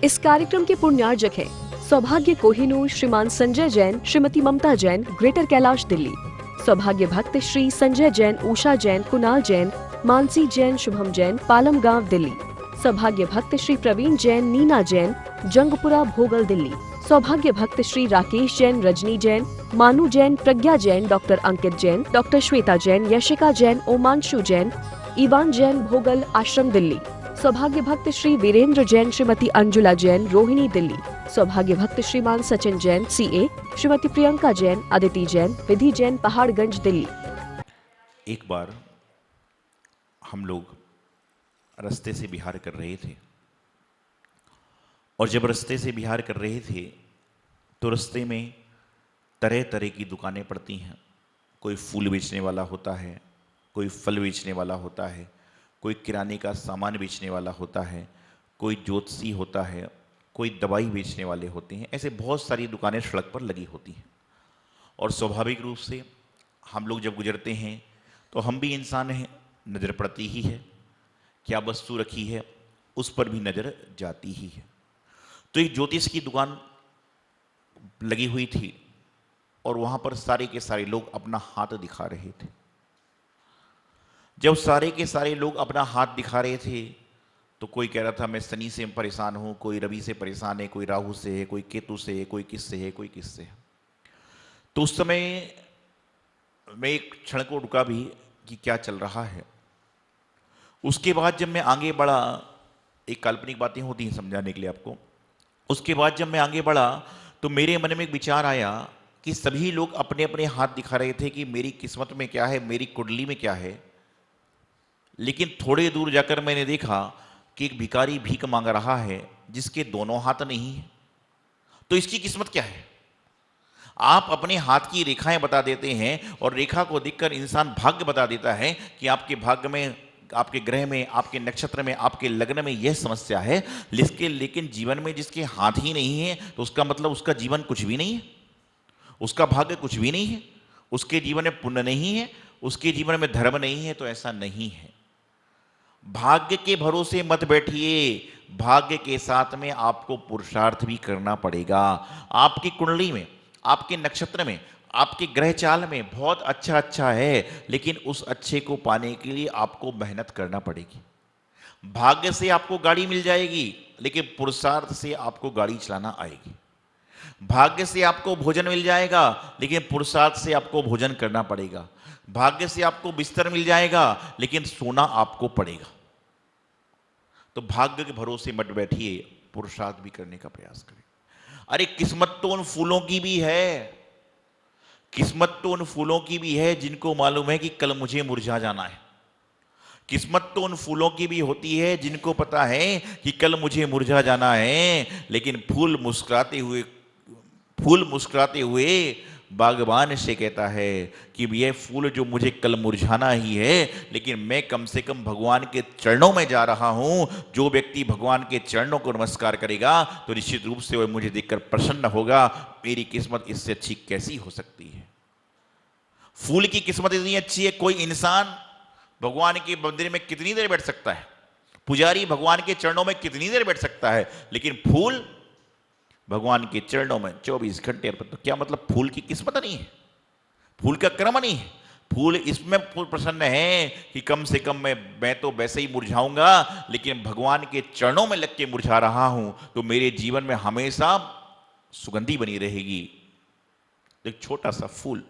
इस कार्यक्रम के पुण्यार्जक हैं सौभाग्य कोहिनूर, श्रीमान संजय जैन, श्रीमती ममता जैन, ग्रेटर कैलाश दिल्ली। सौभाग्य भक्त श्री संजय जैन, उषा जैन, कुणाल जैन, मानसी जैन, शुभम जैन, पालम गांव दिल्ली। सौभाग्य भक्त श्री प्रवीण जैन, नीना जैन, जंगपुरा भोगल दिल्ली। सौभाग्य भक्त श्री राकेश जैन, रजनी जैन, मानू जैन, प्रज्ञा जैन, डॉक्टर अंकित जैन, डॉक्टर श्वेता जैन, यशिका जैन, ओमांशु जैन, इवान जैन, भोगल आश्रम दिल्ली। सौभाग्य भक्त श्री वीरेंद्र जैन, श्रीमती अंजुला जैन, रोहिणी दिल्ली। सौभाग्य भक्त श्रीमान सचिन जैन, सीए, श्रीमती प्रियंका जैन, अदिति जैन, विधि जैन, पहाड़गंज दिल्ली। एक बार हम लोग रास्ते से बिहार कर रहे थे और जब रास्ते से बिहार कर रहे थे तो रास्ते में तरह तरह की दुकानें पड़ती हैं। कोई फूल बेचने वाला होता है, कोई फल बेचने वाला होता है, कोई किराने का सामान बेचने वाला होता है, कोई ज्योतिषी होता है, कोई दवाई बेचने वाले होते हैं। ऐसे बहुत सारी दुकानें सड़क पर लगी होती हैं और स्वाभाविक रूप से हम लोग जब गुजरते हैं तो हम भी इंसान हैं, नज़र पड़ती ही है। क्या वस्तु रखी है उस पर भी नज़र जाती ही है। तो एक ज्योतिष की दुकान लगी हुई थी और वहाँ पर सारे के सारे लोग अपना हाथ दिखा रहे थे। जब सारे के सारे लोग अपना हाथ दिखा रहे थे तो कोई कह रहा था मैं शनि से परेशान हूँ, कोई रवि से परेशान है, कोई राहु से है, कोई केतु से है, कोई किससे है, कोई किससे है। तो उस समय मैं एक क्षण को रुका भी कि क्या चल रहा है। उसके बाद जब मैं आगे बढ़ा, एक काल्पनिक बातें होती हैं समझाने के लिए आपको। उसके बाद जब मैं आगे बढ़ा तो मेरे मन में एक विचार आया कि सभी लोग अपने अपने हाथ दिखा रहे थे कि मेरी किस्मत में क्या है, मेरी कुंडली में क्या है। लेकिन थोड़े दूर जाकर मैंने देखा कि एक भिखारी भीख मांग रहा है जिसके दोनों हाथ नहीं है। तो इसकी किस्मत क्या है? आप अपने हाथ की रेखाएं बता देते हैं और रेखा को देखकर इंसान भाग्य बता देता है कि आपके भाग्य में, आपके ग्रह में, आपके नक्षत्र में, आपके लग्न में यह समस्या है। लेकिन जीवन में जिसके हाथ ही नहीं है तो उसका मतलब उसका जीवन कुछ भी नहीं है, उसका भाग्य कुछ भी नहीं है, उसके जीवन में पुण्य नहीं है, उसके जीवन में धर्म नहीं है। तो ऐसा नहीं है। भाग्य के भरोसे मत बैठिए, भाग्य के साथ में आपको पुरुषार्थ भी करना पड़ेगा। आपकी कुंडली में, आपके नक्षत्र में, आपके ग्रह चाल में बहुत अच्छा है, लेकिन उस अच्छे को पाने के लिए आपको मेहनत करना पड़ेगी। भाग्य से आपको गाड़ी मिल जाएगी, लेकिन पुरुषार्थ से आपको गाड़ी चलाना आएगी। भाग्य से आपको भोजन मिल जाएगा, लेकिन पुरुषार्थ से आपको भोजन करना पड़ेगा। भाग्य से आपको बिस्तर मिल जाएगा, लेकिन सोना आपको पड़ेगा। तो भाग्य के भरोसे मत बैठिए, पुरुषार्थ भी करने का प्रयास करें। अरे किस्मत तो उन फूलों की भी है, किस्मत तो उन फूलों की भी है जिनको मालूम है कि कल मुझे मुरझा जाना है। किस्मत तो उन फूलों की भी होती है जिनको पता है कि कल मुझे मुरझा जाना है। लेकिन फूल मुस्कुराते हुए बागबान से कहता है कि यह फूल जो मुझे कल मुरझाना ही है, लेकिन मैं कम से कम भगवान के चरणों में जा रहा हूं। जो व्यक्ति भगवान के चरणों को नमस्कार करेगा तो निश्चित रूप से वह मुझे देखकर प्रसन्न होगा। मेरी किस्मत इससे अच्छी कैसी हो सकती है? फूल की किस्मत इतनी अच्छी है, कोई इंसान भगवान के मंदिर में कितनी देर बैठ सकता है, पुजारी भगवान के चरणों में कितनी देर बैठ सकता है, लेकिन फूल भगवान के चरणों में 24 घंटे। तो क्या मतलब फूल की किस्मत नहीं है, फूल का क्रम नहीं है? फूल इसमें प्रसन्न है कि कम से कम मैं तो वैसे ही मुरझाऊंगा, लेकिन भगवान के चरणों में लग के मुरझा रहा हूं तो मेरे जीवन में हमेशा सुगंधी बनी रहेगी। एक छोटा सा फूल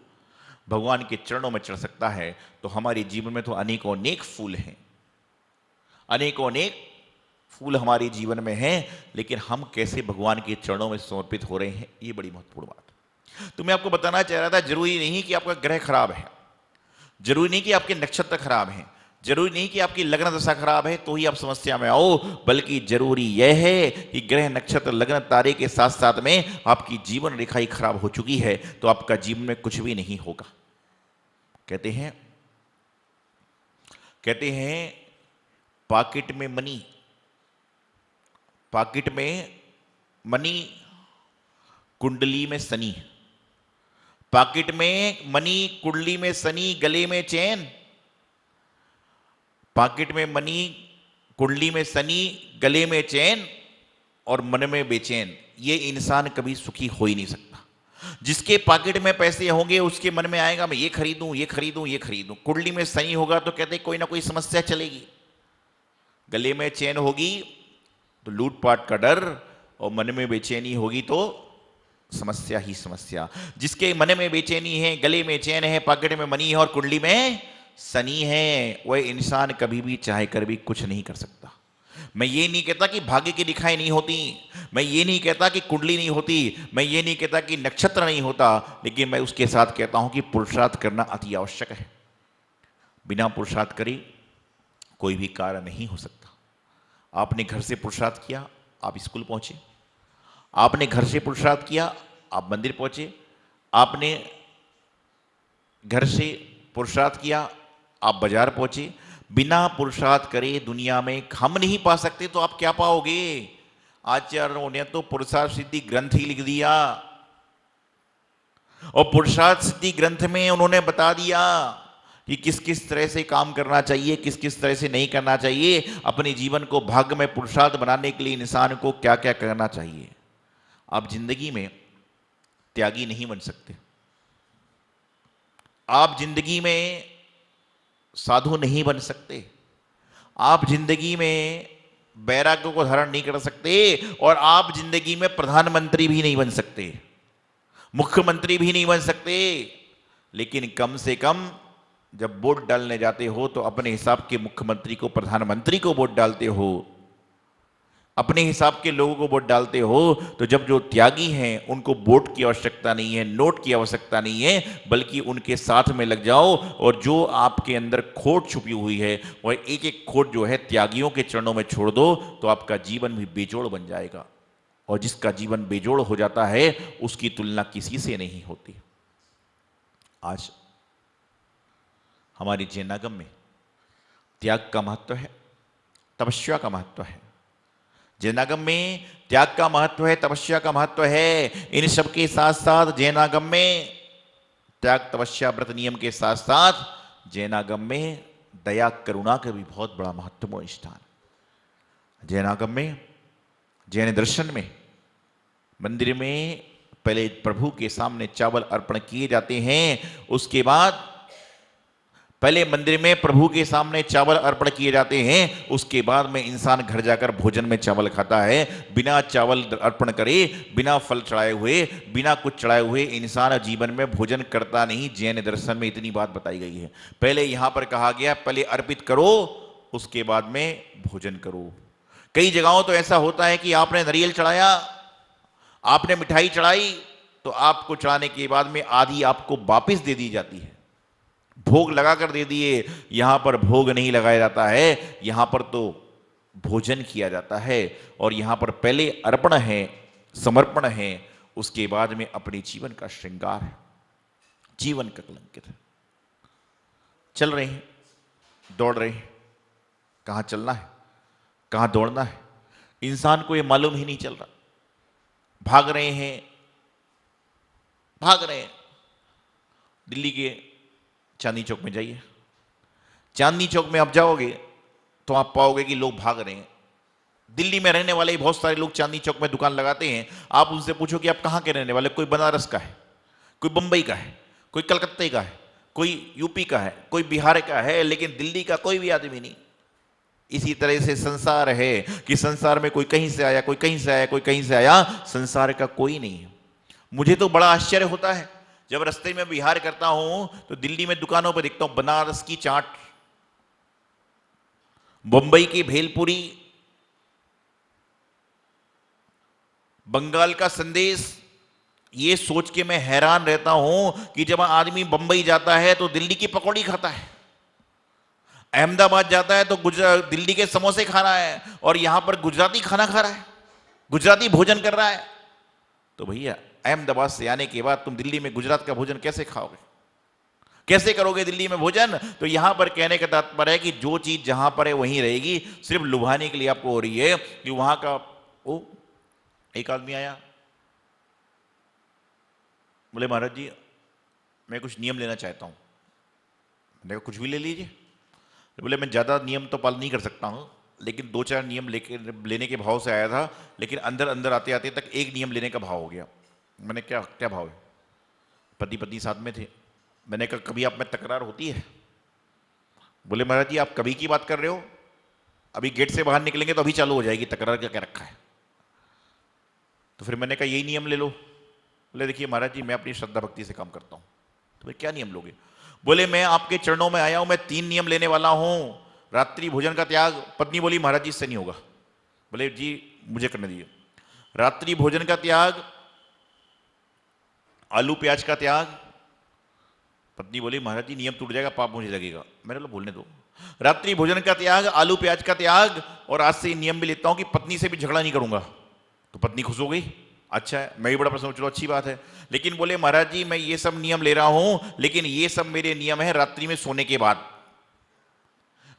भगवान के चरणों में चढ़ सकता है, तो हमारे जीवन में तो अनेकों अनेक फूल हैं, अनेकों अनेक फूल हमारे जीवन में हैं, लेकिन हम कैसे भगवान के चरणों में समर्पित हो रहे हैं, ये बड़ी महत्वपूर्ण बात है। तो मैं आपको बताना चाह रहा था, जरूरी नहीं कि आपका ग्रह खराब है, जरूरी नहीं कि आपके नक्षत्र खराब हैं, जरूरी नहीं कि आपकी लग्न दशा खराब है तो ही आप समस्या में आओ, बल्कि जरूरी यह है कि ग्रह नक्षत्र लग्न तारे के साथ साथ में आपकी जीवन रेखा ही खराब हो चुकी है तो आपका जीवन में कुछ भी नहीं होगा। कहते हैं पॉकेट में मनी, पॉकेट में मनी, कुंडली में शनि। पॉकेट में मनी, कुंडली में शनि, गले में चैन। पॉकेट में मनी, कुंडली में शनि, गले में चैन और मन में बेचैन, ये इंसान कभी सुखी हो ही नहीं सकता। जिसके पॉकेट में पैसे होंगे उसके मन में आएगा मैं ये खरीदूं, ये खरीदूं, ये खरीदूं। कुंडली में शनि होगा तो कहते कोई ना कोई समस्या चलेगी। गले में चैन होगी तो लूटपाट का डर, और मन में बेचैनी होगी तो समस्या ही समस्या। जिसके मन में बेचैनी है, गले में चैन है, पॉकेट में मनी है और कुंडली में शनि है, वह इंसान कभी भी चाहे कर भी कुछ नहीं कर सकता। मैं ये नहीं कहता कि भाग्य की लिखाई नहीं होती, मैं ये नहीं कहता कि कुंडली नहीं होती, मैं ये नहीं कहता कि नक्षत्र नहीं होता, लेकिन मैं उसके साथ कहता हूं कि पुरुषार्थ करना अति आवश्यक है। बिना पुरुषार्थ करे कोई भी कार्य नहीं हो सकता। आपने घर से पुरुषार्थ किया, आप स्कूल पहुंचे। आपने घर से पुरुषार्थ किया, आप मंदिर पहुंचे। आपने घर से पुरुषार्थ किया, आप बाजार पहुंचे। बिना पुरुषार्थ करे दुनिया में हम नहीं पा सकते तो आप क्या पाओगे? आचार्यों ने तो पुरुषार्थ सिद्धि ग्रंथ ही लिख दिया, और पुरुषार्थ सिद्धि ग्रंथ में उन्होंने बता दिया कि किस किस तरह से काम करना चाहिए, किस किस तरह से नहीं करना चाहिए। अपने जीवन को भाग्य में पुरुषार्थ बनाने के लिए इंसान को क्या क्या करना चाहिए। आप जिंदगी में त्यागी नहीं बन सकते, आप जिंदगी में साधु नहीं बन सकते, आप जिंदगी में वैराग्य को धारण नहीं कर सकते, और आप जिंदगी में प्रधानमंत्री भी नहीं बन सकते, मुख्यमंत्री भी नहीं बन सकते। लेकिन कम से कम जब वोट डालने जाते हो तो अपने हिसाब के मुख्यमंत्री को, प्रधानमंत्री को वोट डालते हो, अपने हिसाब के लोगों को वोट डालते हो। तो जब जो त्यागी हैं उनको वोट की आवश्यकता नहीं है, नोट की आवश्यकता नहीं है, बल्कि उनके साथ में लग जाओ, और जो आपके अंदर खोट छुपी हुई है वह एक एक खोट जो है त्यागियों के चरणों में छोड़ दो, तो आपका जीवन भी बेजोड़ बन जाएगा। और जिसका जीवन बेजोड़ हो जाता है उसकी तुलना किसी से नहीं होती। आज हमारी जैनागम में त्याग का महत्व है, तपस्या का महत्व है। जैनागम में त्याग का महत्व है, तपस्या का महत्व है। इन सब के साथ साथ जैनागम में त्याग, तपस्या, व्रत, नियम के साथ साथ जैनागम में दया, करुणा का भी बहुत बड़ा महत्वपूर्ण स्थान। जैनागम में, जैन दर्शन में, मंदिर में पहले प्रभु के सामने चावल अर्पण किए जाते हैं। उसके बाद पहले मंदिर में प्रभु के सामने चावल अर्पण किए जाते हैं, उसके बाद में इंसान घर जाकर भोजन में चावल खाता है। बिना चावल अर्पण करे, बिना फल चढ़ाए हुए, बिना कुछ चढ़ाए हुए इंसान जीवन में भोजन करता नहीं। जैन दर्शन में इतनी बात बताई गई है। पहले यहां पर कहा गया पहले अर्पित करो, उसके बाद में भोजन करो। कई जगहों तो ऐसा होता है कि आपने नारियल चढ़ाया, आपने मिठाई चढ़ाई, तो आपको चढ़ाने के बाद में आधी आपको वापिस दे दी जाती है, भोग लगाकर दे दिए। यहां पर भोग नहीं लगाया जाता है, यहां पर तो भोजन किया जाता है। और यहां पर पहले अर्पण है, समर्पण है, उसके बाद में अपने जीवन का श्रृंगार है, जीवन का कलंकित है। चल रहे हैं, दौड़ रहे हैं, कहां चलना है, कहां दौड़ना है, इंसान को यह मालूम ही नहीं चल रहा। भाग रहे हैं, भाग रहे हैं। दिल्ली के चांदनी चौक में जाइए, चांदनी चौक में आप जाओगे तो आप पाओगे कि लोग भाग रहे हैं। दिल्ली में रहने वाले बहुत सारे लोग चांदनी चौक में दुकान लगाते हैं। आप उनसे पूछो कि आप कहां के रहने वाले, कोई बनारस का है, कोई बंबई का है, कोई कलकत्ते का है, कोई यूपी का है, कोई बिहार का है, लेकिन दिल्ली का कोई भी आदमी नहीं। इसी तरह से संसार है कि संसार में कोई कहीं से आया, कोई कहीं से आया, कोई कहीं से आया, संसार का कोई नहीं है। मुझे तो बड़ा आश्चर्य होता है जब रास्ते में विहार करता हूं तो दिल्ली में दुकानों पर देखता हूं बनारस की चाट, बंबई की भेलपुरी, बंगाल का संदेश। ये सोच के मैं हैरान रहता हूं कि जब आदमी बंबई जाता है तो दिल्ली की पकौड़ी खाता है, अहमदाबाद जाता है तो दिल्ली के समोसे खा रहा है, और यहां पर गुजराती खाना खा रहा है, गुजराती भोजन कर रहा है। तो भैया अहमदाबाद से आने के बाद तुम दिल्ली में गुजरात का भोजन कैसे खाओगे, कैसे करोगे दिल्ली में भोजन? तो यहां पर कहने का तात्पर्य है कि जो चीज जहां पर है वहीं रहेगी, सिर्फ लुभाने के लिए आपको हो रही है कि वहां का। ओ एक आदमी आया, बोले महाराज जी मैं कुछ नियम लेना चाहता हूं। मैंने कहा कुछ भी ले लीजिए। बोले मैं ज्यादा नियम तो पालन नहीं कर सकता हूं, लेकिन 2-4 नियम लेने के भाव से आया था, लेकिन अंदर अंदर आते आते तक एक नियम लेने का भाव हो गया। मैंने क्या क्या भाव है? पति पत्नी साथ में थे। मैंने कहा कभी आप में तकरार होती है? बोले महाराज जी आप कभी की बात कर रहे हो? अभी गेट से बाहर निकलेंगे तो अभी चालू हो जाएगी तकरार, क्या क्या रखा है? तो फिर मैंने कहा यही नियम ले लो। बोले देखिए महाराज जी मैं अपनी श्रद्धा भक्ति से काम करता हूं। तो फिर क्या नियम लोगे? बोले मैं आपके चरणों में आया हूं, मैं 3 नियम लेने वाला हूं। रात्रि भोजन का त्याग। पत्नी बोली महाराज जी इससे नहीं होगा। बोले जी मुझे करने दीजिए। रात्रि भोजन का त्याग, आलू प्याज का त्याग। पत्नी बोली महाराज जी नियम टूट जाएगा, पाप मुझे लगेगा। मैंने बोला बोलने दो। रात्रि भोजन का त्याग, आलू प्याज का त्याग, और आज से नियम भी लेता हूं कि पत्नी से भी झगड़ा नहीं करूंगा। तो पत्नी खुश हो गई। अच्छा है, मैं भी बड़ा प्रसन्न, चलो अच्छी बात है। लेकिन बोले महाराज जी मैं ये सब नियम ले रहा हूं, लेकिन ये सब मेरे नियम है रात्रि में सोने के बाद।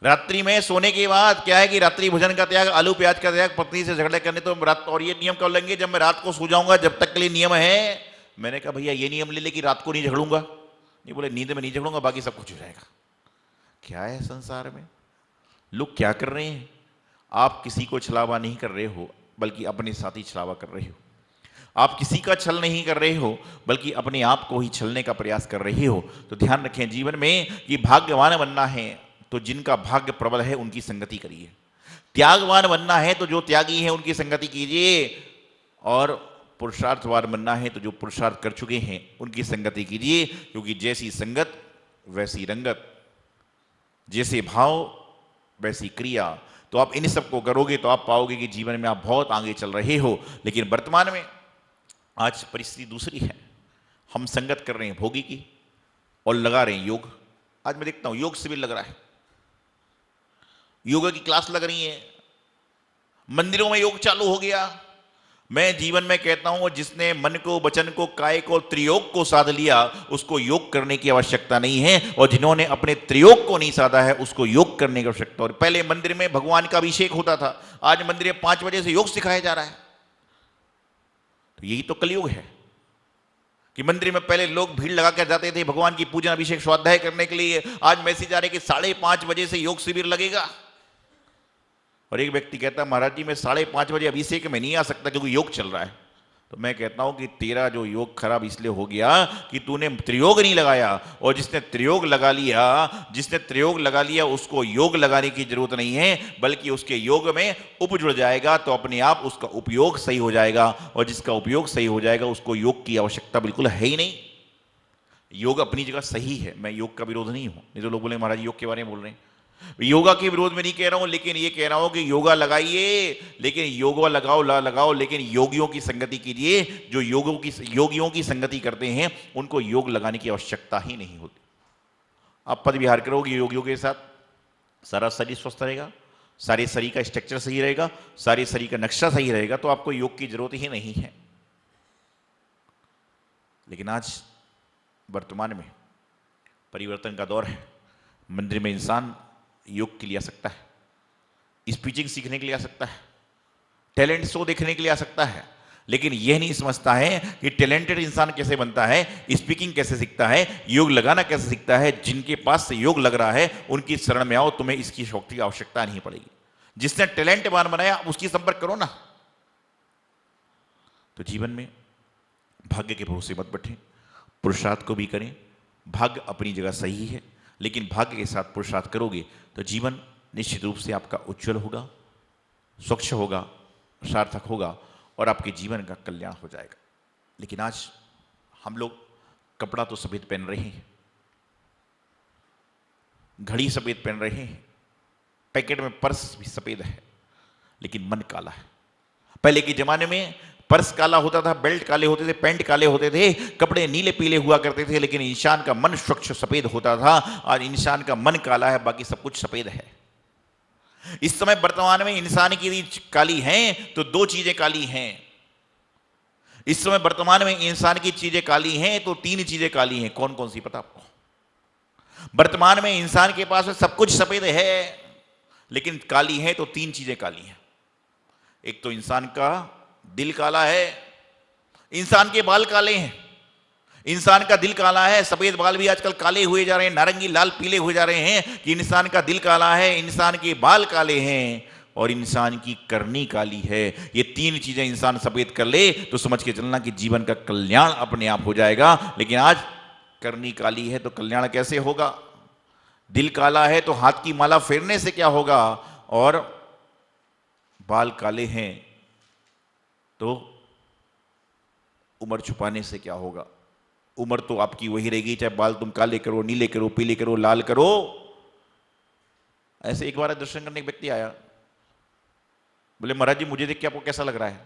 रात्रि में सोने के बाद क्या है कि रात्रि भोजन का त्याग, आलू प्याज का त्याग, पत्नी से झगड़े करने तो रात, और ये नियम कब लेंगे? जब मैं रात को सो जाऊंगा, जब तक के लिए नियम है। मैंने कहा भैया ये नियम ले ले कि रात को नहीं झगड़ूंगा। नहीं, बोले नींद में नहीं झगड़ूंगा, बाकी सब कुछ हो जाएगा। क्या है संसार में लोग क्या कर रहे हैं? आप किसी को छलावा नहीं कर रहे हो, बल्कि अपने साथ ही छलावा कर रहे हो। आप किसी का छल नहीं कर रहे हो, बल्कि अपने आप को ही छलने का प्रयास कर रहे हो। तो ध्यान रखें जीवन में कि भाग्यवान बनना है तो जिनका भाग्य प्रबल है उनकी संगति करिए। त्यागवान बनना है तो जो त्यागी है उनकी संगति कीजिए। और पुरुषार्थवान बनना है तो जो पुरुषार्थ कर चुके हैं उनकी संगति कीजिए। क्योंकि जैसी संगत वैसी रंगत, जैसे भाव वैसी क्रिया। तो आप इन सब को करोगे तो आप पाओगे कि जीवन में आप बहुत आगे चल रहे हो। लेकिन वर्तमान में आज परिस्थिति दूसरी है। हम संगत कर रहे हैं भोगी की और लगा रहे हैं योग। आज मैं देखता हूं योग शिविर लग रहा है, योगा की क्लास लग रही है, मंदिरों में योग चालू हो गया। मैं जीवन में कहता हूं जिसने मन को, वचन को, काय को, त्रियोग को साध लिया उसको योग करने की आवश्यकता नहीं है, और जिन्होंने अपने त्रियोग को नहीं साधा है उसको योग करने की आवश्यकता। और पहले मंदिर में भगवान का अभिषेक होता था, आज मंदिर में 5 बजे से योग सिखाया जा रहा है। तो यही तो कलयुग है कि मंदिर में पहले लोग भीड़ लगा कर जाते थे भगवान की पूजन अभिषेक स्वाध्याय करने के लिए। आज मैसेज आ रहे कि 5:30 बजे से योग शिविर लगेगा। और एक व्यक्ति कहता है महाराज जी मैं 5:30 बजे अभिषेक में नहीं आ सकता क्योंकि योग चल रहा है। तो मैं कहता हूं कि तेरा जो योग खराब इसलिए हो गया कि तूने त्रियोग नहीं लगाया। और जिसने त्रियोग लगा लिया उसको योग लगाने की जरूरत नहीं है, बल्कि उसके योग में उप जुड़ जाएगा तो अपने आप उसका उपयोग सही हो जाएगा। और जिसका उपयोग सही हो जाएगा उसको योग की आवश्यकता बिल्कुल है ही नहीं। योग अपनी जगह सही है, मैं योग का विरोध नहीं हूं। नहीं तो लोग बोले महाराज योग के बारे में बोल रहे हैं। योगा के विरोध में नहीं कह रहा हूं, लेकिन ये कह रहा हूं कि योगा लगाइए, लेकिन योगा लगाओ, लेकिन योगियों की संगति कीजिए। जो योगियों की संगति करते हैं उनको योग लगाने की आवश्यकता ही नहीं होती। आप पद विहार करोगे योगियों के साथ, सारा शरीर स्वस्थ रहेगा, सारे शरीर का स्ट्रक्चर सही रहेगा, सारे शरीर का नक्शा सही रहेगा, तो आपको योग की जरूरत ही नहीं है। लेकिन आज वर्तमान में परिवर्तन का दौर है। मंदिर में इंसान योग के लिए आ सकता है, स्पीचिंग सीखने के लिए आ सकता है, टैलेंट शो देखने के लिए आ सकता है, लेकिन यह नहीं समझता है कि टैलेंटेड इंसान कैसे बनता है, स्पीकिंग कैसे सीखता है, योग लगाना कैसे सीखता है। जिनके पास से योग लग रहा है उनकी शरण में आओ, तुम्हें इसकी शक्ति की आवश्यकता नहीं पड़ेगी। जिसने टैलेंटवान बनाया उसकी संपर्क करो ना। तो जीवन में भाग्य के भरोसे मत बैठे, पुरुषार्थ को भी करें। भाग्य अपनी जगह सही है, लेकिन भाग्य के साथ पुरुषार्थ करोगे तो जीवन निश्चित रूप से आपका उज्जवल होगा, स्वच्छ होगा, सार्थक होगा और आपके जीवन का कल्याण हो जाएगा। लेकिन आज हम लोग कपड़ा तो सफेद पहन रहे हैं, घड़ी सफेद पहन रहे हैं, पैकेट में पर्स भी सफेद है, लेकिन मन काला है। पहले के जमाने में पर्स काला होता था, बेल्ट काले होते थे, पैंट काले होते थे, कपड़े नीले पीले हुआ करते थे, लेकिन इंसान का मन स्वच्छ सफेद होता था। आज इंसान का मन काला है, बाकी सब कुछ सफेद है। इस समय वर्तमान में इंसान की काली हैं तो 2 चीजें काली हैं। इस समय वर्तमान में इंसान की चीजें काली हैं तो 3 चीजें काली हैं। कौन कौन सी पता आपको? वर्तमान में इंसान के पास सब कुछ सफेद है, लेकिन काली है तो 3 चीजें काली हैं। एक तो इंसान का दिल काला है, इंसान के बाल काले हैं, इंसान का दिल काला है। सफेद बाल भी आजकल काले हुए जा रहे हैं, नारंगी लाल पीले हुए जा रहे हैं कि इंसान का दिल काला है, इंसान के बाल काले हैं। और इंसान की करनी काली है। ये तीन चीजें इंसान सफेद कर ले तो समझ के चलना कि जीवन का कल्याण अपने आप हो जाएगा। लेकिन आज करनी काली है तो कल्याण कैसे होगा? दिल काला है तो हाथ की माला फेरने से क्या होगा? और बाल काले हैं तो उम्र छुपाने से क्या होगा? उम्र तो आपकी वही रहेगी, चाहे बाल तुम काले करो, नीले करो, पीले करो, लाल करो। ऐसे एक बार दर्शन करने एक व्यक्ति आया, बोले महाराज जी मुझे देख के आपको कैसा लग रहा है?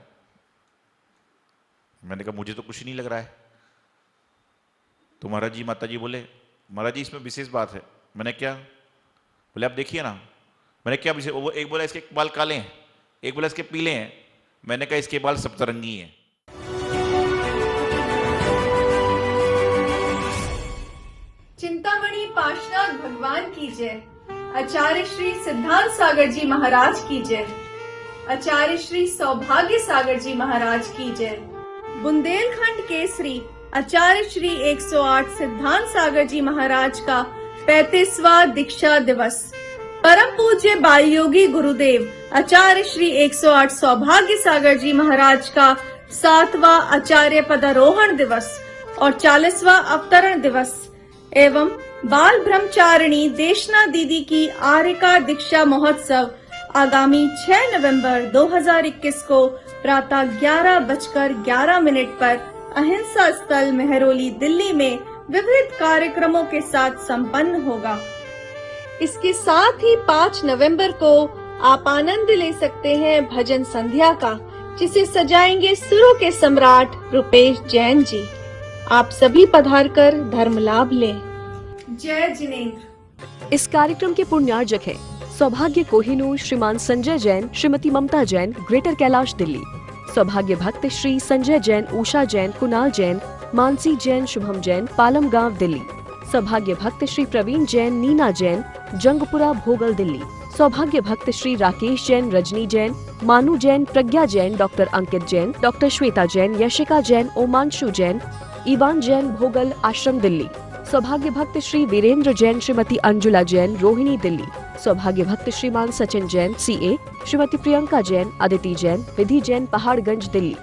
मैंने कहा मुझे तो कुछ नहीं लग रहा है। तो महाराज जी माता जी बोले महाराज जी इसमें विशेष बात है। मैंने क्या? बोले आप देखिए ना। मैंने क्या विशेष? वो एक बोला इसके बाल काले हैं, एक बोला इसके पीले हैं। मैंने कहा इसके बाल सप्तरंगी हैं। चिंतामणि पार्श्वनाथ भगवान की जय। आचार्य श्री सिद्धांत सागर जी महाराज की जय। आचार्य श्री सौभाग्य सागर जी महाराज की जय। बुंदेलखंड केसरी आचार्य श्री 108 सिद्धांत सागर जी महाराज का 35वां दीक्षा दिवस। परम पूज्य बालयोगी गुरुदेव आचार्य श्री 108 सौभाग्य सागर जी महाराज का 7वां आचार्य पदारोहण दिवस और 40वां अवतरण दिवस एवं बाल ब्रह्मचारिणी देशना दीदी की आर्यका दीक्षा महोत्सव आगामी 6 नवंबर 2021 को प्रातः 11:11 पर अहिंसा स्थल मेहरौली दिल्ली में विविध कार्यक्रमों के साथ संपन्न होगा। इसके साथ ही 5 नवंबर को आप आनंद ले सकते हैं भजन संध्या का, जिसे सजाएंगे सुरों के सम्राट रुपेश जैन जी। आप सभी पधारकर धर्म लाभ लें। जय जिनेंद्र। इस कार्यक्रम के पुण्यार्जक हैं सौभाग्य कोहिनूर श्रीमान संजय जैन, श्रीमती ममता जैन, ग्रेटर कैलाश दिल्ली। सौभाग्य भक्त श्री संजय जैन, उषा जैन, कुणाल जैन, मानसी जैन, शुभम जैन, पालम गांव दिल्ली। सौभाग्य भक्त श्री प्रवीण जैन, नीना जैन, जंगपुरा भोगल दिल्ली। सौभाग्य भक्त श्री राकेश जैन, रजनी जैन, मानू जैन, प्रज्ञा जैन, डॉक्टर अंकित जैन, डॉक्टर श्वेता जैन, यशिका जैन, ओमांशु जैन, इवान जैन, भोगल आश्रम दिल्ली। सौभाग्य भक्त श्री वीरेंद्र जैन, श्रीमती अंजुला जैन, रोहिणी दिल्ली। सौभाग्य भक्त श्रीमान सचिन जैन, CA, श्रीमती प्रियंका जैन, अदिति जैन, विधि जैन, पहाड़गंज दिल्ली।